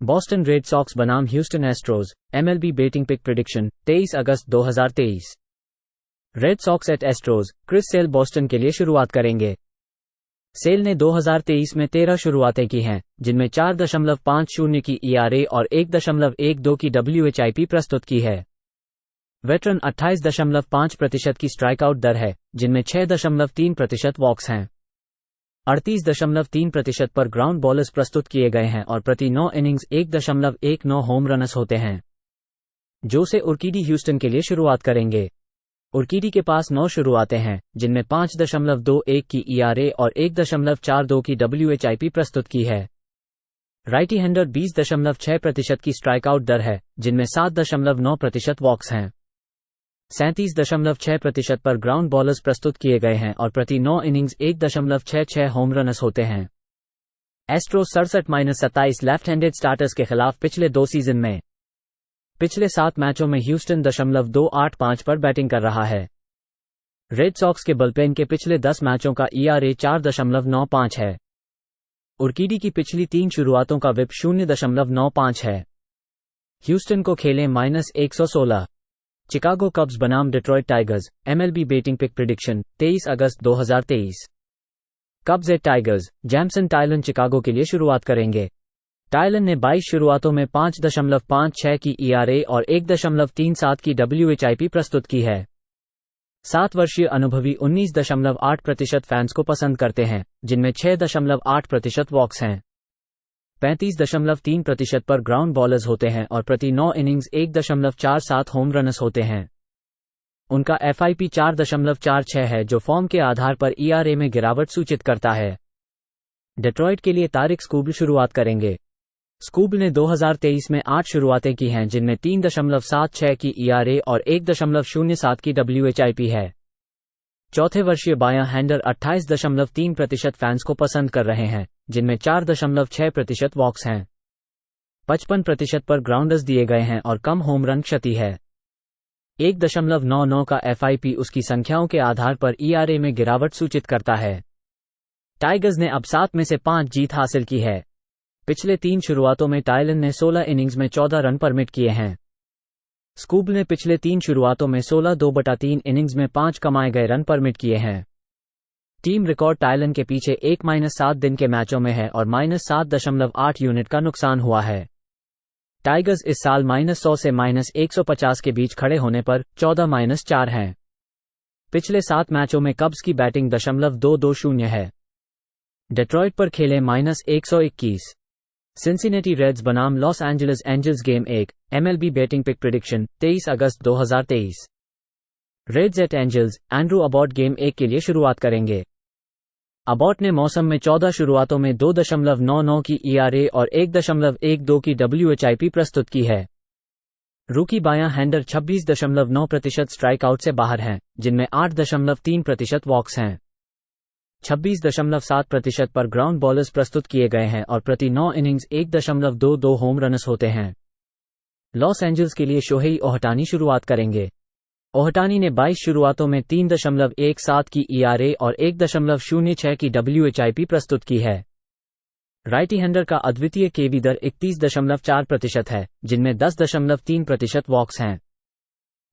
Boston Red Sox बनाम Houston Astros, MLB betting pick prediction 23 अगस्त 2023। Red Sox at Astros, Chris Sale Boston के लिए शुरुआत करेंगे। सेल ने 2023 में 13 शुरुआतें की हैं, जिनमें 4.50 की ERA और 1.12 की WHIP प्रस्तुत की है। वेटरन 28.5% की स्ट्राइकआउट दर है, जिनमें 6.3% वॉक्स हैं। 38.3% पर ग्राउंड बॉलर्स प्रस्तुत किए गए हैं और प्रति 9 इनिंग्स 1.19 होम रनस होते हैं। जोसे उर्किडी ह्यूस्टन के लिए शुरुआत करेंगे। उर्किडी के पास 9 शुरुआतें हैं, जिनमें 5.21 की ERA और 1.42 की WHIP प्रस्तुत की है। राइटी हैंडर 20.6% की स्ट्राइकआउट दर है, जिनमें 7.9% वॉक्स हैं। 37.6% पर ग्राउंड बॉलर्स प्रस्तुत किए गए हैं और प्रति 9 इनिंग्स 1.66 होम रनस होते हैं। एस्ट्रोज 67-27 लेफ्ट हैंडेड स्टार्टर्स के खिलाफ पिछले 2 सीजन में। पिछले 7 मैचों में ह्यूस्टन 2.85 पर बैटिंग कर रहा है। रेड सॉक्स के बुलपेन के पिछले 10 मैचों का ERA 4.95 है। उर्किडी की पिछली 3 शुरुआतों का विप 0.95 है। ह्यूस्टन को खेलें -116। चिकागो कब्स बनाम Detroit Tigers, MLB betting pick prediction 23 अगस्त 2023। Cubs at Tigers, Jameson Taillon Chicago के लिए शुरुआत करेंगे। टायलन ने 22 शुरुआतों में 5.56 की ERA और 1.37 की WHIP प्रस्तुत की है। 7 वर्षीय अनुभवी 19.8% फैंस को पसंद करते हैं, जिनमें 6.8% वॉक्स हैं। 35.3% पर ग्राउंड बॉलर्स होते हैं और प्रति 9 इनिंग्स 1.47 होम रनस होते हैं। उनका FIP 4.46 है, जो फॉर्म के आधार पर ERA में गिरावट सूचित करता है। डेट्रॉइट के लिए तारिक स्कूबल शुरुआत करेंगे। स्कूबल ने 2023 में 8 शुरुआतें की हैं, जिनमें 3.76 की ERA और 1.07 की WHIP है। चौथे वर्षीय बायां हैंडर 28.3% फैंस को पसंद कर रहे हैं, जिनमें 4.6% वॉक्स हैं। 55% पर ग्राउंडर्स दिए गए हैं और कम होम रन क्षति है। 1.99 का FIP उसकी संख्याओं के आधार पर ERA में गिरावट सूचित करता है। टाइगर्स ने अब 7 में से 5 जीत हासिल की है। पिछले 3 शुरुआतों में टायलन ने 16 इनिंग्स में 14 रन परमिट किए हैं। स्कूबल ने पिछले 3 शुरुआतों में 16/2/3 इनिंग्स में 5 कमाए गए रन परमिट किए हैं। टीम रिकॉर्ड टायलन के पीछे 1-7 दिन के मैचों में है और -7.8 यूनिट का नुकसान हुआ है। टाइगर्स इस साल -100 से -150 के बीच खड़े होने पर 14-4 हैं। पिछले 7 मैचों में कब्स की बैटिंग .220 है। डेट्रॉइट पर खेले -121। सिंसिनेटी रेड्स बनाम Los Angeles Angels game 1, MLB betting pick prediction 23 अगस्त 2023। Reds at Angels, Andrew Abbott game 1 के लिए शुरुआत करेंगे। अबॉट ने मौसम में 14 शुरुआतों में 2.99 की ERA और 1.12 की WHIP प्रस्तुत की है। रूकी बायां हैंडर 26.9% स्ट्राइकआउट से बाहर हैं, जिनमें 8.3% वॉक्स हैं। 26.7% पर ग्राउंड बॉलर्स प्रस्तुत किए गए हैं और प्रति 9 इनिंग्स 1.22 होम रनस होते हैं। लॉस एंजल्स के लिए शोहेई ओहटानी शुरुआत करेंगे। ओहटानी ने 22 शुरुआतों में 3.17 की ERA और 1.06 की WHIP प्रस्तुत की है। राइटी हैंडर का अद्वितीय केवी दर 31.4% है, जिनमें 10.3% वॉक्स हैं।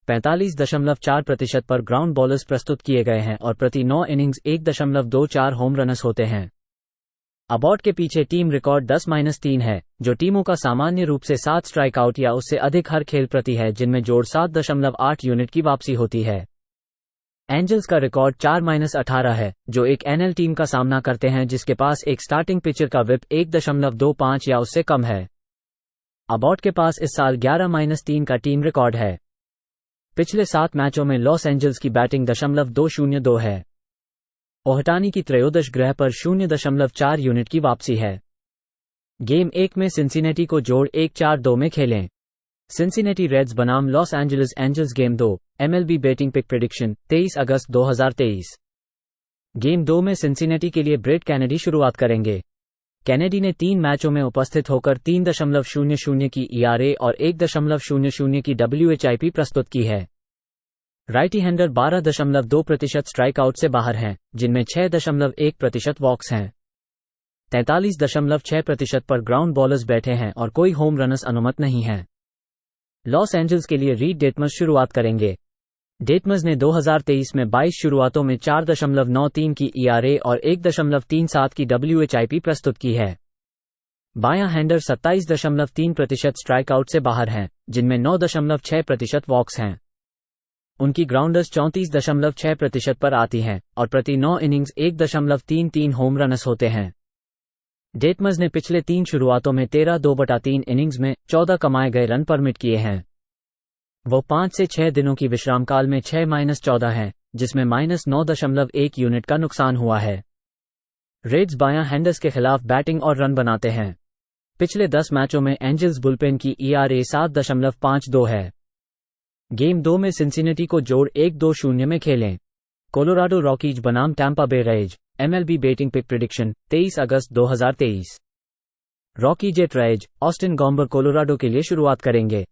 45.4% पर ग्राउंड बॉलर्स प्रस्तुत किए गए हैं और प्रति 9 इनिंग्स 1.24 होम रनस होते हैं। अबॉट के पीछे टीम रिकॉर्ड 10-3 है, जो टीमों का सामान्य रूप से 7 स्ट्राइकआउट या उससे अधिक हर खेल प्रति है, जिनमें जोड़ 7.8 यूनिट की वापसी होती है। एंजल्स का रिकॉर्ड 4-18 है, जो एक NL टीम का सामना करते हैं जिसके पास एक स्टार्टिंग पिचर का विप 1.25 या उससे कम है। अबॉट के पास इस साल 11-3 का टीम रिकॉर्ड है। पिछले 7 मैचों में लॉस एंजल्स की बैटिंग .202 है। ओहटानी की त्रयोदश ग्रह पर 0.4 यूनिट की वापसी है। गेम 1 में सिंसिनेटी को जोड़ 1-4-2 में खेलें। सिंसिनेटी रेड्स बनाम Los Angeles Angels game 2, MLB betting pick prediction 23 अगस्त 2023। गेम 2 में सिंसिनेटी के लिए ब्रेट कैनेडी शुरुआत करेंगे। कैनेडी ने 3 मैचों में उपस्थित होकर 3.00 की ERA और 1.00 की WHIP प्रस्तुत की है। राइटी हैंडर 12.2% स्ट्राइकआउट से बाहर हैं, जिनमें 6.1% वॉक्स हैं। 43.6% पर ग्राउंड बॉलर्स बैठे हैं और कोई होम रनर्स अनुमत नहीं हैं। लॉस एंजल्स के लिए रीड डेटमस शुरुआत करेंगे। डेटमस ने 2023 में 22 शुरुआतों में 4.93 की ERA और 1.37 की WHIP प्रस्तुत की है। बायां हैंडर 27.3% स्ट्राइकआउट से बाहर हैं, जिनमें 9.6% वॉक्स हैं। उनकी ग्राउंडर्स 34.6% पर आती हैं और प्रति 9 इनिंग्स 1.33 होम रनर्स होते हैं। डेटमस ने पिछले 3 शुरुआतों में 13/2/3 इनिंग्स में 14 कमाए गए रन परमिट किए हैं। वो 5 से 6 दिनों की विश्राम काल में 6-14 हैं, जिसमें -9.1 यूनिट का नुकसान हुआ है। रेड्स बायां हैंडर्स के खिलाफ बैटिंग और रन बनाते हैं। पिछले 10 मैचों में एंजल्स बुलपेन की ERA 7.52 है। गेम 2 में सिंसिनेटी को जोड़ 1-2-0 में खेलें। कोलोराडो रॉकीज बनाम Tampa Bay Rays. MLB betting pick prediction 23 अगस्त 2023। Rockies at Rays, Austin Gomber Colorado के लिए शुरुआत करेंगे।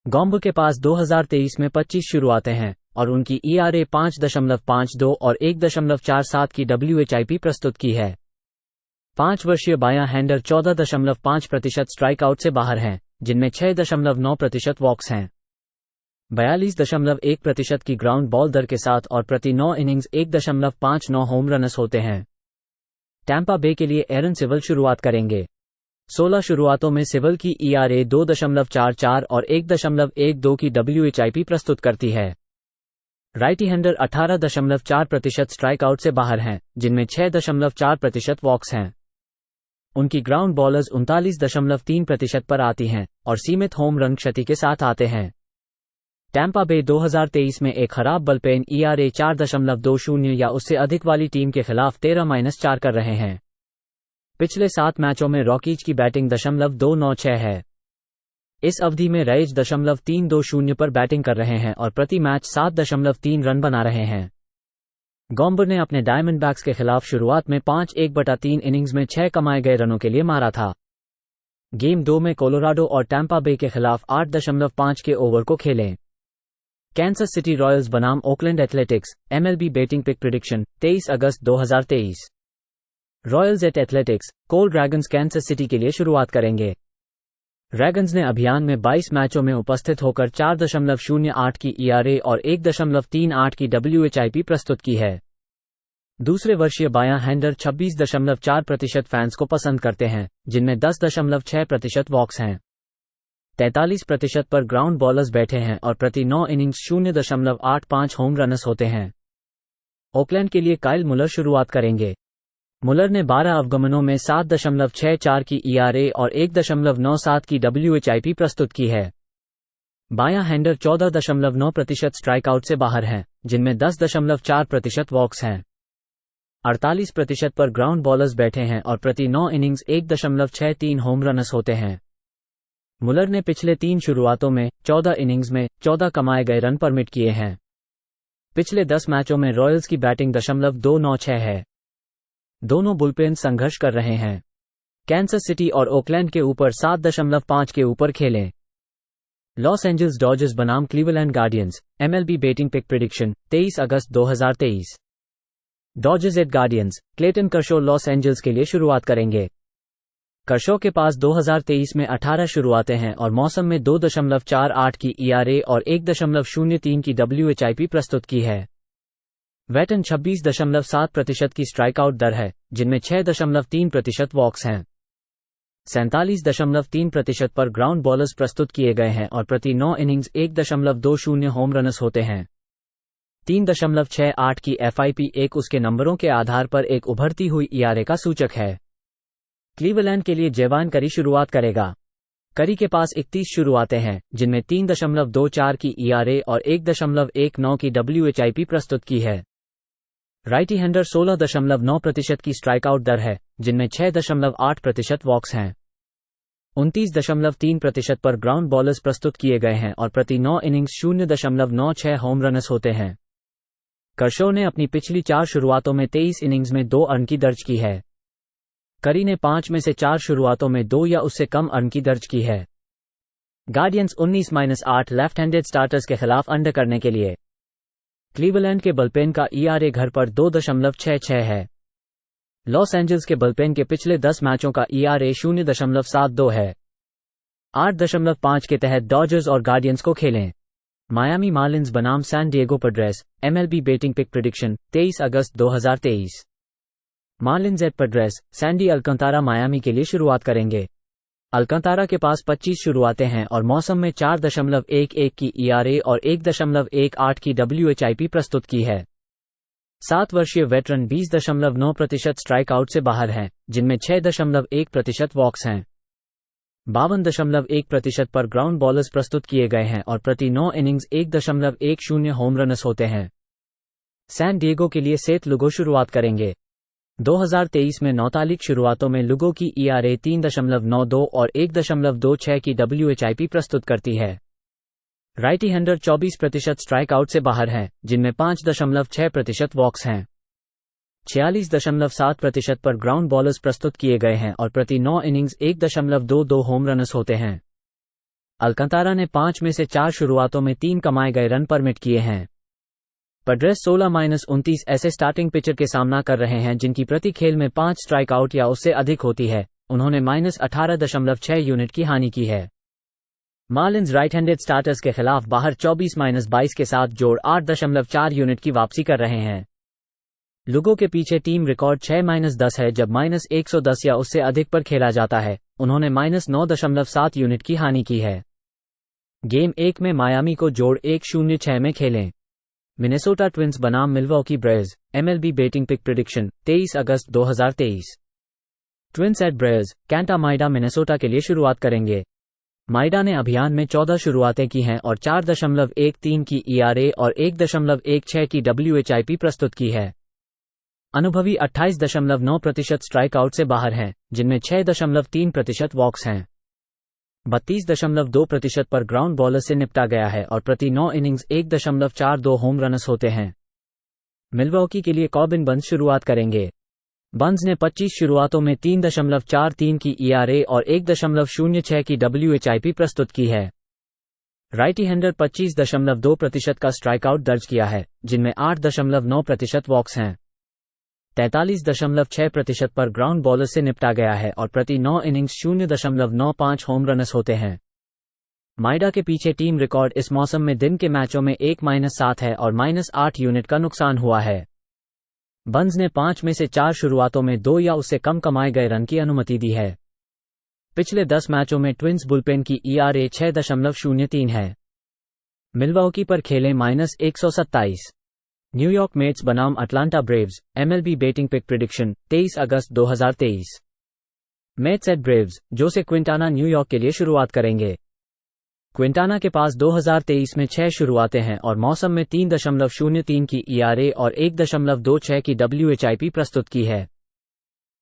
गॉम्बर के पास 2023 में 25 शुरुआतें हैं और उनकी ERA 5.52 और 1.47 की WHIP प्रस्तुत की है। 5 वर्षीय बायां हैंडर 14.5% स्ट्राइकआउट से बाहर हैं, जिनमें 6.9% वॉक्स हैं। 42.1% की ग्राउंड बॉल दर के साथ और प्रति 9 इनिंग्स 1.59 होम रनर्स होते हैं। टैंपा बे के लिए एरन सिवल शुरुआत करेंगे। 16 शुरुआतों में सिवल की ERA 2.44 और 1.12 की WHIP प्रस्तुत करती है। राइटी हैंडर 18.4% स्ट्राइकआउट से बाहर हैं, जिनमें 6.4% वॉक्स हैं। उनकी ग्राउंड बॉलर्स 39.3% पर आती हैं और सीमित होम रन क्षति के साथ आते हैं। टैंपा बे 2023 में एक खराब बलपेन ERA 4.20 या उससे अधिक वाली टीम के खिलाफ 13-4 कर रहे हैं। पिछले 7 मैचों में रॉकीज की बैटिंग 296 है। इस अवधि में रेज 320 पर बैटिंग कर रहे हैं और प्रति मैच 7.3 रन बना रहे हैं। गॉम्बर ने अपने डायमंडबैक्स के खिलाफ शुरुआत में 5-1/3 इनिंग्स में 6 कमाए गए रनों के लिए मारा था। गेम 2 में कोलोराडो और टैंपा बे के खिलाफ 8.5 के ओवर को खेलें। कैंसस सिटी रॉयल्स बनाम Oakland Athletics. MLB betting pick prediction 23 अगस्त 2023। Royals at Athletics. Cole Ragans Kansas City के लिए शुरुआत करेंगे। ड्रैगन्स ने अभियान में 22 मैचों में उपस्थित होकर 4.08 की ERA और 1.38 की WHIP प्रस्तुत की है। दूसरे वर्षीय बायां हैंडर 26.4% फैंस को पसंद करते हैं, जिनमें 10.6% वॉक्स हैं। 43% पर ग्राउंड बॉलर्स बैठे हैं और प्रति 9 इनिंग्स 0.85 होम रनर्स होते हैं। ओकलैंड के लिए काइल मुलर शुरुआत करेंगे। मुलर ने 12 अवगमनों में 7.64 की ERA और 1.97 की WHIP प्रस्तुत की है। बायां हैंडर 14.9% स्ट्राइकआउट से बाहर हैं, जिनमें 10.4% वॉक्स हैं। 48% पर ग्राउंड बॉलर्स बैठे हैं और प्रति 9 इनिंग्स 1.63 होम रनर्स होते हैं। मुलर ने पिछले 3 शुरुआतों में 14 इनिंग्स में 14 कमाए गए रन परमिट किए हैं। पिछले 10 मैचों में रॉयल्स की बैटिंग 296 है। दोनों बुलपेन संघर्ष कर रहे हैं। कैंसस सिटी और ओकलैंड के ऊपर 7.5 के ऊपर खेलें। लॉस एंजल्स डॉजर्स बनाम Cleveland Guardians. MLB betting pick prediction 23 अगस्त 2023। Dodgers at Guardians. Clayton Kershaw Los Angeles के लिए शुरुआत करेंगे। कर्शो के पास 2023 में 18 शुरुआतें हैं और मौसम में 2.48 की ERA और 1.03 की WHIP प्रस्तुत की है। वेटन 26.7% की स्ट्राइकआउट दर है, जिनमें 6.3% वॉक्स हैं। 47.3% पर ग्राउंड बॉलर्स प्रस्तुत किए गए हैं और प्रति 9 इनिंग्स 1.20 होम रनर्स होते हैं। 3.68 की FIP एक उसके नंबरों के आधार पर एक उभरती हुई ERA का सूचक है। क्लीवलैंड के लिए जेवान करी शुरुआत करेगा। करी के पास 31 शुरुआतें हैं, जिनमें 3.24 की ERA और 1.19 की WHIP प्रस्तुत की है। राइटी हैंडर 16.9% की स्ट्राइकआउट दर है, जिनमें 6.8% वॉक्स हैं। 29.3% पर ग्राउंड बॉलर्स प्रस्तुत किए गए हैं और प्रति 9 इनिंग्स 0.96 होम रनर्स होते हैं। कर्शो ने अपनी पिछली 4 शुरुआतों में 23 इनिंग्स में 2 अर्न की दर्ज की है। करी ने 5 में से 4 शुरुआतों में 2 या उससे कम अर्न की दर्ज की है। गार्डियंस 19-8 लेफ्ट हैंडेड स्टार्टर्स के खिलाफ अंडर करने के लिए। क्लीवलैंड के बलपेन का ERA घर पर 2.66 है। लॉस एंजल्स के बुलपेन के पिछले 10 मैचों का ERA 0.72 है। 8.5 के तहत डॉजर्स और गार्डियंस को खेलें। मायामी मार्लिन्स बनाम San Diego Padres, MLB betting pick prediction 23 अगस्त 2023। Marlins at Padres, Sandy Alcantara Miami के लिए शुरुआत करेंगे। अलकंतारा के पास 25 शुरुआतें हैं और मौसम में 4.11 की ERA और 1.18 की WHIP प्रस्तुत की है। 7 वर्षीय वेटरन 20.9% स्ट्राइक आउट से बाहर हैं, जिनमें 6.1% वॉक्स हैं। 52.1% पर ग्राउंड बॉलर्स प्रस्तुत किए गए हैं और प्रति 9 इनिंग्स 1.10 होम रनस होते हैं। सैन डिएगो के लिए सेथ लुगो शुरुआत करेंगे। 2023 में 9 तालिक शुरुआतों में लुगो की ERA 3.92 और 1.26 की WHIP प्रस्तुत करती है। राइटी हैंडर 24% स्ट्राइक आउट से बाहर हैं, जिनमें 5.6% वॉक्स हैं। 46.7% पर ग्राउंड बॉलर्स प्रस्तुत किए गए हैं और प्रति 9 इनिंग्स 1.22 होम रनस होते हैं। अलकंतारा ने 5 में से 4 शुरुआतों में 3 कमाए गए रन परमिट किए हैं। पैड्रेस 16-29 ऐसे स्टार्टिंग पिचर के सामना कर रहे हैं जिनकी प्रति खेल में 5 स्ट्राइक आउट या उससे अधिक होती है। उन्होंने -18.6 यूनिट की हानि की है। मार्लिन्स राइट हैंडेड स्टार्टर्स के खिलाफ बाहर 24-22 के साथ जोड़ 8.4 यूनिट की वापसी कर रहे हैं। लुगो के पीछे टीम रिकॉर्ड 6-10 है जब -110 या उससे अधिक पर खेला जाता है। उन्होंने -9.7 यूनिट की हानि की है। गेम 1 में मायामी को जोड़ 1-0-6 में खेलें। मिनेसोटा ट्विंस बनाम Milwaukee Brewers, MLB betting pick prediction 23 अगस्त 2023। Twins at Brewers, Kenta Maeda Minnesota के लिए शुरुआत करेंगे। माइडा ने अभियान में 14 शुरुआतें की हैं और 4.13 की ERA और 1.16 की WHIP प्रस्तुत की है। अनुभवी 28.9% स्ट्राइक आउट से बाहर हैं, जिनमें 6.3% वॉक्स हैं। 32.2% पर ग्राउंड बॉलर से निपटा गया है और प्रति 9 इनिंग्स 1.42 होम रनस होते हैं। मिलवॉकी के लिए कॉबिन बंस शुरुआत करेंगे। बंस ने 25 शुरुआतों में 3.43 की ERA और 1.06 की WHIP प्रस्तुत की है। राइटी हैंडर 25.2% का स्ट्राइक आउट दर्ज किया है, जिनमें 8.9% वॉक्स हैं। 43.6% पर ग्राउंड बॉलर से निपटा गया है और प्रति 9 इनिंग्स 0.95 होम रनस होते हैं। माइडा के पीछे टीम रिकॉर्ड इस मौसम में दिन के मैचों में 1-7 है और -8 यूनिट का नुकसान हुआ है। बंस ने 5 में से 4 शुरुआतों में 2 या उससे कम कमाए गए रन की अनुमति दी है। पिछले 10 मैचों में ट्विंस बुलपेन की ERA 6.03 है। मिलवॉकी पर खेलें -127। न्यूयॉर्क मेट्स बनाम Atlanta Braves, MLB betting pick prediction 23 अगस्त 2023। Mets at Braves, Jose Quintana New York के लिए शुरुआत करेंगे। क्विंटाना के पास 2023 में 6 शुरुआतें हैं और मौसम में 3.03 की ERA और 1.26 की WHIP प्रस्तुत की है।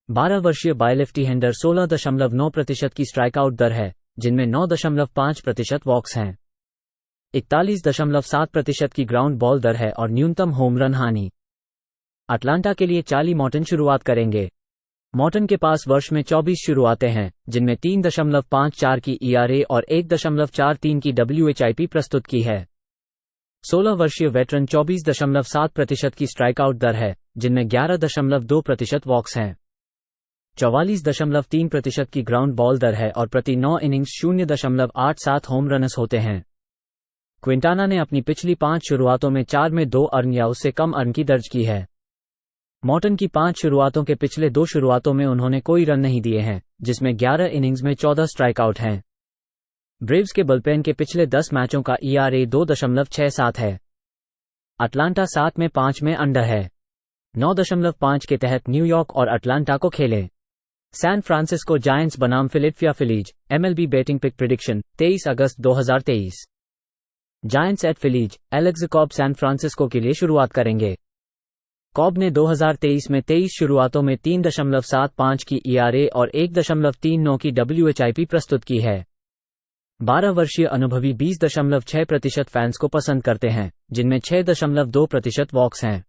12 वर्षीय बायलेफ्टी हैंडर 16.9% की स्ट्राइक आउट दर है, जिनमें 9.5% वॉक्स हैं। 41.7% की ग्राउंड बॉल दर है और न्यूनतम होम रन हानि। अटलांटा के लिए चार्ली मॉर्टन शुरुआत करेंगे। मॉर्टन के पास वर्ष में 24 शुरुआतें हैं, जिनमें 3.54 की ERA और 1.43 की WHIP प्रस्तुत की है। 16 वर्षीय वेटरन 24.7% की स्ट्राइक आउट दर है, जिनमें 11.2% वॉक्स हैं। 44.3% की ग्राउंड बॉल दर है और प्रति 9 इनिंग्स 0.87 होम रनस होते हैं। क्विंटाना ने अपनी पिछली 5 शुरुआतों में 4 में 2 अर्न या उससे कम अर्न की दर्ज की है। मॉर्टन की 5 शुरुआतों के पिछले 2 शुरुआतों में उन्होंने कोई रन नहीं दिए हैं, जिसमें 11 इनिंग्स में 14 स्ट्राइक आउट हैं। ब्रेव्स के बुलपेन के पिछले 10 मैचों का ERA 2.67 है। अटलांटा 7 में 5 में अंडर है। 9.5 के तहत न्यूयॉर्क और अटलांटा को खेलें। सैन फ्रांसिस्को जायंट्स बनाम Philadelphia Phillies, MLB betting pick prediction 23 अगस्त 2023। Giants at Phillies, Alex Cobb San Francisco के लिए शुरुआत करेंगे। कॉब ने 2023 में 23 शुरुआतों में 3.75 की ERA और 1.39 की WHIP प्रस्तुत की है। 12 वर्षीय अनुभवी 20.6% फैंस को पसंद करते हैं, जिनमें 6.2% वॉक्स हैं।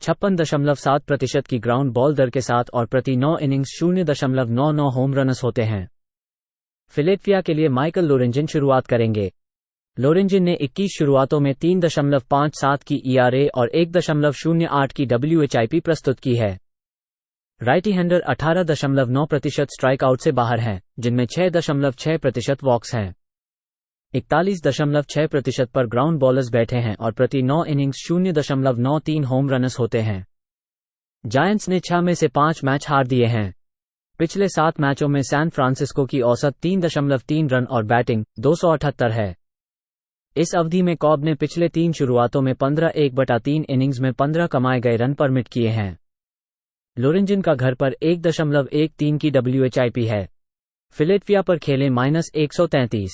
56.7% की ग्राउंड बॉल दर के साथ और प्रति 9 इनिंग्स 0.99 होम रनस होते हैं। फिलाडेल्फिया के लिए माइकल लोरेंजिन शुरुआत करेंगे। लोरेंजिन ने 21 शुरुआतों में 3.57 की ERA और 1.08 की WHIP प्रस्तुत की है। राइटी हैंडर 18.9% स्ट्राइक आउट से बाहर हैं, जिनमें 6.6% वॉक्स हैं। 41.6% पर ग्राउंड बॉलर्स बैठे हैं और प्रति 9 इनिंग्स 0.93 होम रनर्स होते हैं। जायंट्स ने 6 में से 5 मैच हार दिए हैं। पिछले 7 मैचों में सैन फ्रांसिस्को की औसत 3.3 रन और बैटिंग 278 है। इस अवधि में कॉब ने पिछले 3 शुरुआतों में 15/1/3 इनिंग्स में 15 कमाए गए रन परमिट किए हैं। लोरेंजिन का घर पर 1.13 की WHIP है। फिलेडल्फिया पर खेले -133।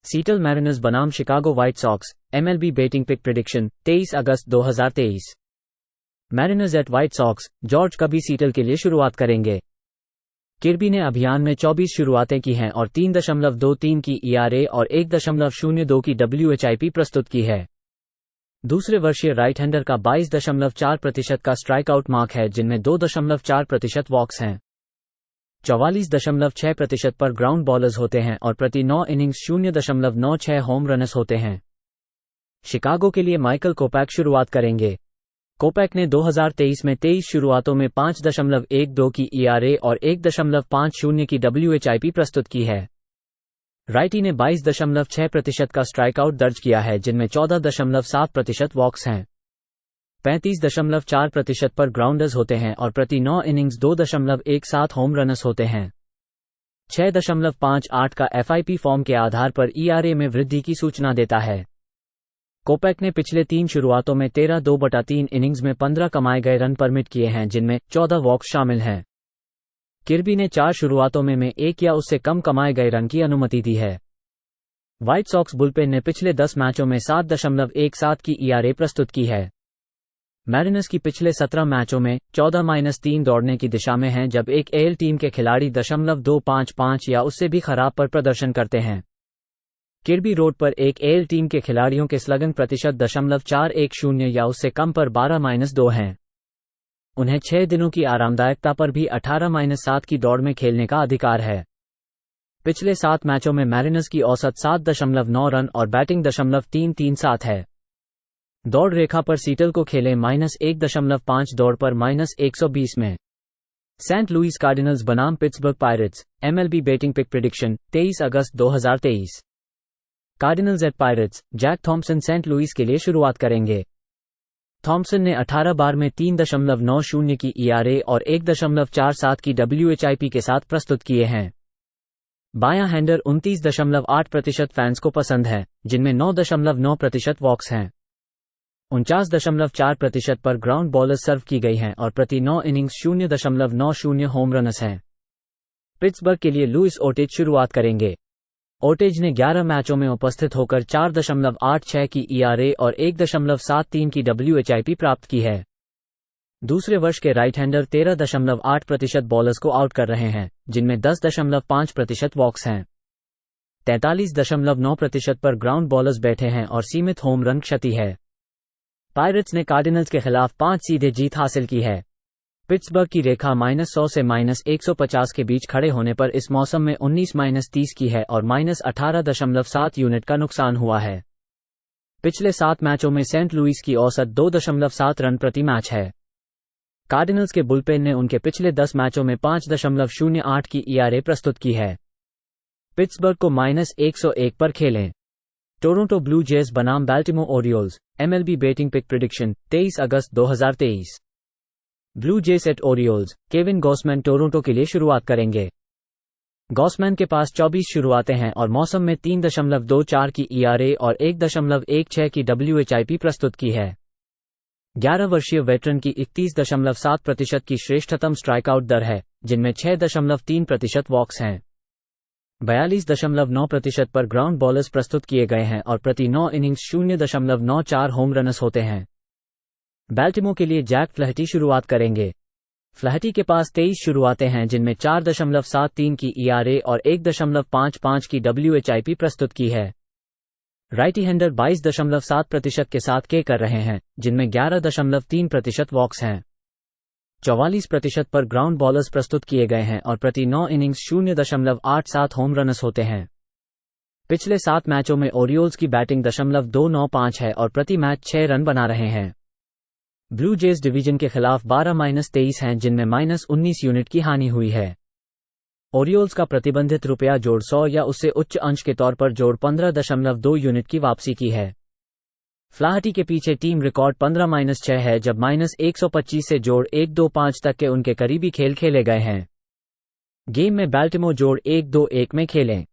सीटल मैरिनर्स बनाम Chicago White Sox, MLB betting pick prediction 23 अगस्त 2023। Mariners at White Sox, George कभी सीटल के लिए शुरुआत करेंगे। किर्बी ने अभियान में 24 शुरुआतें की हैं और 3.23 की ERA और 1.02 की WHIP प्रस्तुत की है। दूसरे वर्षीय राइट हैंडर का 22.4% का स्ट्राइक आउट मार्क है, जिनमें 2.4% वॉक्स हैं। 44.6% पर ग्राउंड बॉलर्स होते हैं और प्रति 9 इनिंग्स 0.96 होम रनर्स होते हैं। शिकागो के लिए माइकल कोपैक शुरुआत करेंगे। कोपैक ने 2023 में 23 शुरुआतों में 5.12 की ERA और 1.50 की WHIP प्रस्तुत की है। राइटी ने 22.6% का स्ट्राइक आउट दर्ज किया है, जिनमें 14.7% वॉक्स हैं। 35.4% पर ग्राउंडर्स होते हैं और प्रति 9 इनिंग्स 2.17 होम रनर्स होते हैं। 6.58 का FIP फॉर्म के आधार पर ERA में वृद्धि की सूचना देता है। कोपैक ने पिछले 3 शुरुआतों में 13/2/3 इनिंग्स में 15 कमाए गए रन परमिट किए हैं, जिनमें 14 वॉक्स शामिल हैं। किर्बी ने 4 शुरुआतों में 1 या उससे कम कमाए गए रन की अनुमति दी है। व्हाइट सॉक्स बुलपेन ने पिछले 10 मैचों में 7.17 की ERA प्रस्तुत की है। मैरिनर्स की पिछले 17 मैचों में 14-3 दौड़ने की दिशा में हैं, जब एक AL टीम के खिलाड़ी 2.55 या उससे भी खराब पर प्रदर्शन करते हैं। किर्बी रोड पर एक AL टीम के खिलाड़ियों के स्लगन प्रतिशत 410 या उससे कम पर 12-2 हैं। उन्हें 6 दिनों की आरामदायकता पर भी 18-7 की दौड़ में खेलने का अधिकार है। पिछले 7 मैचों में मैरिनर्स की औसत 7.9 रन और बैटिंग 337 है। दौड़ रेखा पर सीटल को खेले -1.5 दौड़ पर -120 में। सेंट लुइस कार्डिनल्स बनाम Pittsburgh Pirates, MLB betting pick prediction 23 अगस्त 2023। Cardinals at Pirates, Jack Thompson Saint Louis के लिए शुरुआत करेंगे। थॉम्पसन ने 18 बार में 3.90 की ERA और 1.47 की WHIP के साथ प्रस्तुत किए हैं। बायां हैंडर 29.8% फैंस को पसंद है, जिनमें 9.9% वॉक्स हैं। 49.4% पर ग्राउंड बॉलर्स सर्व की गई हैं और प्रति 9 इनिंग्स 0.90 होम रनर्स हैं। पिट्सबर्ग के लिए लुइस ओटेज शुरुआत करेंगे। ओटेज ने 11 मैचों में उपस्थित होकर 4.86 की ERA और 1.73 की WHIP प्राप्त की है। दूसरे वर्ष के राइट हैंडर 13.8% बॉलर्स को आउट कर रहे हैं, जिनमें 10.5% वॉक्स हैं। 43.9% पर ग्राउंड बॉलर्स बैठे हैं और सीमित होम रन क्षति है। पायरेट्स ने कार्डिनल्स के खिलाफ 5 सीधे जीत हासिल की है। पिट्सबर्ग की रेखा -100 से -150 के बीच खड़े होने पर इस मौसम में 19-30 की है और -18.7 यूनिट का नुकसान हुआ है। पिछले 7 मैचों में सेंट लुइस की औसत 2.7 रन प्रति मैच है। कार्डिनल्स के बुलपेन ने उनके पिछले 10 मैचों में 5.08 की ERA प्रस्तुत की है। पिट्सबर्ग को -101 पर खेलें। टोरंटो ब्लू जेज बनाम बैल्टिमोर ओरियोल्स, MLB बेटिंग पिक प्रेडिक्शन 23 अगस्त 2023। ब्लू जेज एट ओरियोल्स, केविन गॉसमैन टोरंटो के लिए शुरुआत करेंगे। गॉसमैन के पास 24 शुरुआतें हैं और मौसम में 3.24 की ERA और 1.16 की WHIP प्रस्तुत की है। 11 वर्षीय वेटरन की 31.7% की श्रेष्ठतम स्ट्राइकआउट दर है, जिनमें 6.3% वॉक्स हैं। 42.9% पर ग्राउंड बॉलर्स प्रस्तुत किए गए हैं और प्रति 9 इनिंग्स 0.94 होम रनर्स होते हैं। बैल्टिमोर के लिए जैक फ्लहटी शुरुआत करेंगे। फ्लहटी के पास 23 शुरुआतें हैं, जिनमें 4.73 की ERA और 1.55 की WHIP प्रस्तुत की है। राइटी हैंडर 22.7% के साथ के कर रहे हैं, जिनमें 11.3% वॉक्स हैं। 44% पर ग्राउंड बॉलर्स प्रस्तुत किए गए हैं और प्रति 9 इनिंग्स 0.87 होम रनर्स होते हैं। पिछले 7 मैचों में ओरियोल्स की बैटिंग 2.95 है और प्रति मैच 6 रन बना रहे हैं। ब्लू जेज डिवीजन के खिलाफ 12-23 हैं, जिनमें -19 यूनिट की हानि हुई है। ओरियोल्स का प्रतिबंधित रुपया जोड़ 100 या उससे उच्च अंश के तौर पर जोड़ 15.2 यूनिट की वापसी की है। फ्लाहटी के पीछे टीम रिकॉर्ड 15-6 है, जब -125 से जोड़ 1-2-5 तक के उनके करीबी खेल खेले गए हैं। गेम में बैल्टिमोर जोड़ 1-2-1 में खेलें।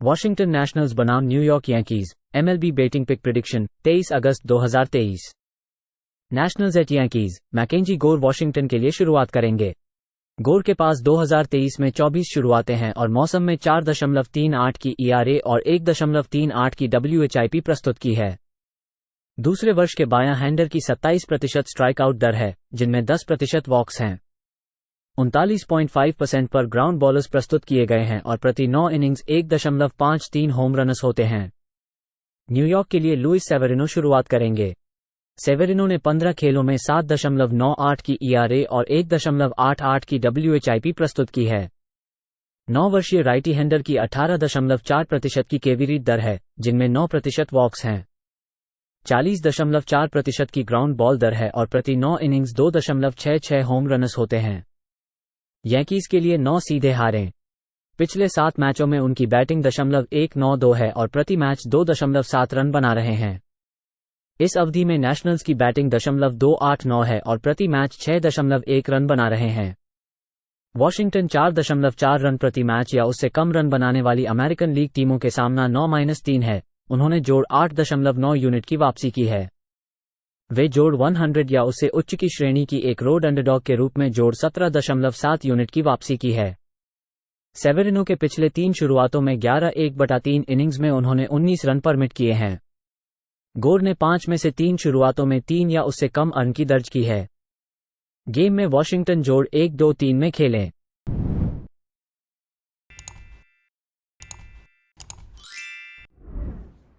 वॉशिंगटन नेशनल्स बनाम New York Yankees. MLB betting pick prediction 23 अगस्त 2023। Nationals at Yankees. MacKenzie Gore Washington के लिए शुरुआत करेंगे। गोर के पास 2023 में 24 शुरुआतें हैं और मौसम में 4.38 की ERA और 1.38 की WHIP प्रस्तुत की है। दूसरे वर्ष के बायां हैंडर की 27% स्ट्राइक आउट दर है, जिनमें 10% वॉक्स हैं। 39.5% पर ग्राउंड बॉलर्स प्रस्तुत किए गए हैं और प्रति 9 इनिंग्स 1.53 होम रन्स होते हैं। न्यूयॉर्क के लिए लुइस सेवेरिनो शुरुआत करेंगे। सेवेरिनो ने 15 खेलों में 7.98 की ERA और 1.88 की WHIP प्रस्तुत की है। 9 वर्षीय राइटी हैंडर की 18.4% की केवी दर है, जिनमें 9% वॉक्स हैं। 40.4% की ग्राउंड बॉल दर है और प्रति 9 इनिंग्स 2.66 होम रन्स होते हैं। यांकीज के लिए 9 सीधे हारें। पिछले 7 मैचों में उनकी बैटिंग .192 है और प्रति मैच 2.7 रन बना रहे हैं। इस अवधि में नेशनल्स की बैटिंग .289 है और प्रति मैच 6.1 रन बना रहे हैं। वॉशिंगटन 4.4 रन प्रति मैच या उससे कम रन बनाने वाली अमेरिकन लीग टीमों के सामना 9-3 है। उन्होंने जोड़ 8.9 यूनिट की वापसी की है। वे जोड़ 100 या उससे उच्च की श्रेणी की एक रोड अंडरडॉग के रूप में जोड़ 17.7 यूनिट की वापसी की है। सेवेरिनो के पिछले 3 शुरुआतों में 11/1/3 इनिंग्स में उन्होंने 19 रन परमिट किए हैं। गोर ने 5 में से 3 शुरुआतों में 3 या उससे कम अर्न की दर्ज की है। गेम में वॉशिंगटन जोड़ 1-2-3 में खेलें।